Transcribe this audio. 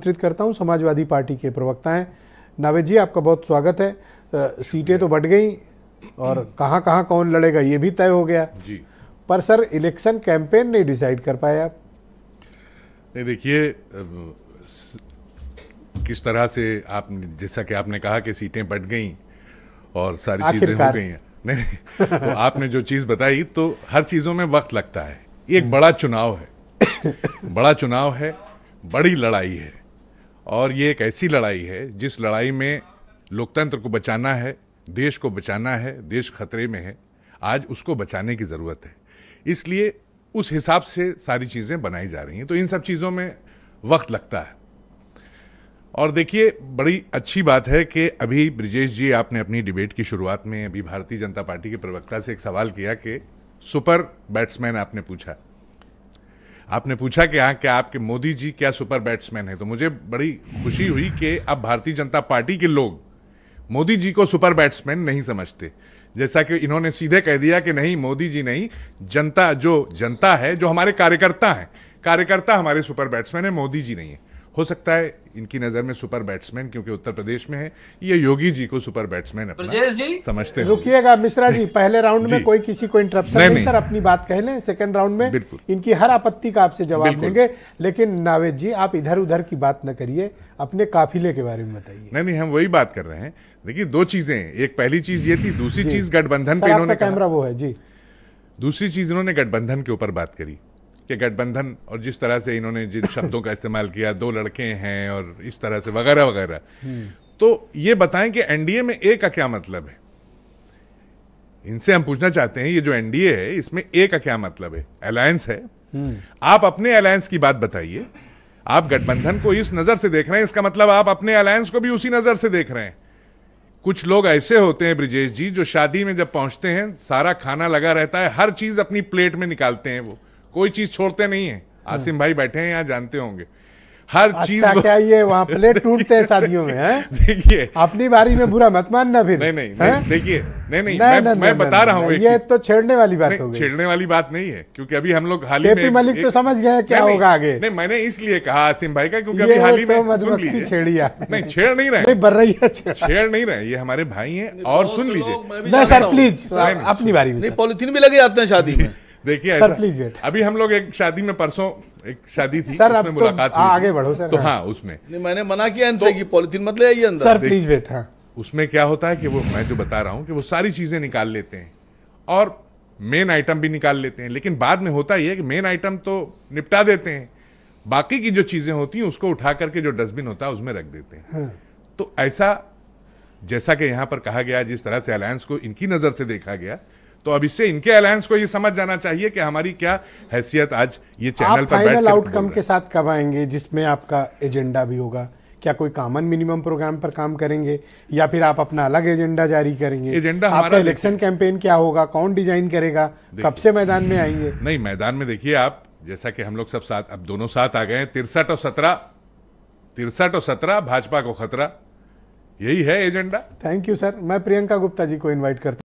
आमंत्रित करता हूं, समाजवादी पार्टी के प्रवक्ता हैं नावेद जी, आपका बहुत स्वागत है। सीटें तो बढ़ गई और कहां कहां कौन लड़ेगा ये भी तय हो गया जी। पर सर इलेक्शन कैंपेन नहीं डिसाइड कर पाए आप। नहीं, देखिए किस तरह से आप, जैसा कि आपने कहा कि सीटें बढ़ गई और सारी चीजें हो गई हैं, नहीं तो आपने जो चीज बताई, तो हर चीजों में वक्त लगता है। ये एक बड़ा चुनाव है, बड़ा चुनाव है, बड़ी लड़ाई है, और ये एक ऐसी लड़ाई है जिस लड़ाई में लोकतंत्र को बचाना है, देश को बचाना है। देश खतरे में है, आज उसको बचाने की जरूरत है, इसलिए उस हिसाब से सारी चीजें बनाई जा रही हैं। तो इन सब चीजों में वक्त लगता है। और देखिए, बड़ी अच्छी बात है कि अभी ब्रिजेश जी, आपने अपनी डिबेट की शुरुआत में अभी भारतीय जनता पार्टी के प्रवक्ता से एक सवाल किया कि सुपर बैट्समैन आपने पूछा कि हाँ, क्या आपके मोदी जी क्या सुपर बैट्समैन है। तो मुझे बड़ी खुशी हुई कि अब भारतीय जनता पार्टी के लोग मोदी जी को सुपर बैट्समैन नहीं समझते। जैसा कि इन्होंने सीधे कह दिया कि नहीं, मोदी जी नहीं, जनता, जो जनता है, जो हमारे कार्यकर्ता हैं, कार्यकर्ता हमारे सुपर बैट्समैन है, मोदी जी नहीं है। हो सकता है इनकी नजर में सुपर बैट्समैन, क्योंकि उत्तर प्रदेश में है, ये योगी जी को सुपर बैट्समैन अपना समझते हैं। रुकिएगा मिश्रा जी, पहले राउंड में कोई किसी को इंटरप्शन नहीं सर, अपनी बात कह लें। सेकंड राउंड में इनकी हर आपत्ति का आपसे जवाब देंगे। लेकिन नावेद जी, आप इधर उधर की बात न करिए, अपने काफिले के बारे में बताइए। नहीं, हम वही बात कर रहे हैं। देखिए, दो चीजें, एक पहली चीज ये थी, दूसरी चीज गठबंधन पे इन्होंने कैमरा वो है जी, दूसरी चीज इन्होंने गठबंधन के ऊपर बात करी कि गठबंधन, और जिस तरह से इन्होंने जिन शब्दों का इस्तेमाल किया, दो लड़के हैं और इस तरह से वगैरह वगैरह। तो ये बताएं कि एनडीए में ए का क्या मतलब है। इनसे हम पूछना चाहते हैं, ये जो एनडीए है, इसमें ए का क्या मतलब है। अलायंस है, आप अपने अलायंस की बात बताइए। आप गठबंधन को इस नजर से देख रहे हैं, इसका मतलब आप अपने अलायंस को भी उसी नजर से देख रहे हैं। कुछ लोग ऐसे होते हैं ब्रिजेश जी, जो शादी में जब पहुंचते हैं, सारा खाना लगा रहता है, हर चीज अपनी प्लेट में निकालते हैं, वो कोई चीज छोड़ते नहीं है। आसिम भाई बैठे हैं यहाँ, जानते होंगे हर चीज। क्या ये वहाँ प्लेट टूटते हैं शादियों में, हैं? देखिए, अपनी बारी में बुरा मत मानना फिर। नहीं, देखिए, मैं बता रहा हूँ, ये तो छेड़ने वाली बात हो गई। छेड़ने वाली बात नहीं है, क्योंकि अभी हम लोग हाल ही में मलिक तो समझ गए क्या होगा आगे। नहीं, मैंने इसलिए कहा आसिम भाई का, क्योंकि अभी हाल ही में मधुमक्खी छेड़िया। नहीं, छेड़ नहीं रहे, बढ़ रही है, छेड़ नहीं रहे, ये हमारे भाई हैं। और सुन लीजिए, नहीं सर प्लीज, अपनी बारी में। पॉलिथीन भी लगे जाते हैं शादी में। देखिए सर प्लीज वेट। अभी हम लोग एक शादी में, परसों एक शादी थी सर, उसमें मुलाकात हुई, आगे बढ़ो सर। तो हाँ, उसमें नहीं, मैंने मना किया इनसे कि पॉलिथीन मत ले आइए अंदर। Sir please wait. हाँ, उसमें क्या होता है कि वो, मैं जो बता रहा हूँ कि वो सारी चीजें निकाल लेते हैं और मेन आइटम भी निकाल लेते हैं, लेकिन बाद में होता ही है कि मेन आइटम तो निपटा देते हैं, बाकी की जो चीजें होती हैं उसको उठा करके जो डस्टबिन होता है उसमें रख देते हैं। हाँ। तो ऐसा, जैसा कि यहाँ पर कहा गया, जिस तरह से अलायंस को इनकी नजर से देखा गया, तो अब इससे इनके अलायंस को ये समझ जाना चाहिए कि हमारी क्या हैसियत आज ये चैनल पर फाइनल आउटकम के साथ कब आएंगे, जिसमें आपका एजेंडा भी होगा? क्या कोई कॉमन मिनिमम प्रोग्राम पर काम करेंगे, या फिर आप अपना अलग एजेंडा जारी करेंगे? एजेंडा आपका इलेक्शन कैंपेन क्या होगा, कौन डिजाइन करेगा, कब से मैदान में आएंगे? नहीं, मैदान में देखिए आप, जैसा कि हम लोग सब साथ, अब दोनों साथ आ गए, 63 और 17 भाजपा को खतरा, यही है एजेंडा। Thank you sir. मैं प्रियंका गुप्ता जी को इन्वाइट करता हूं।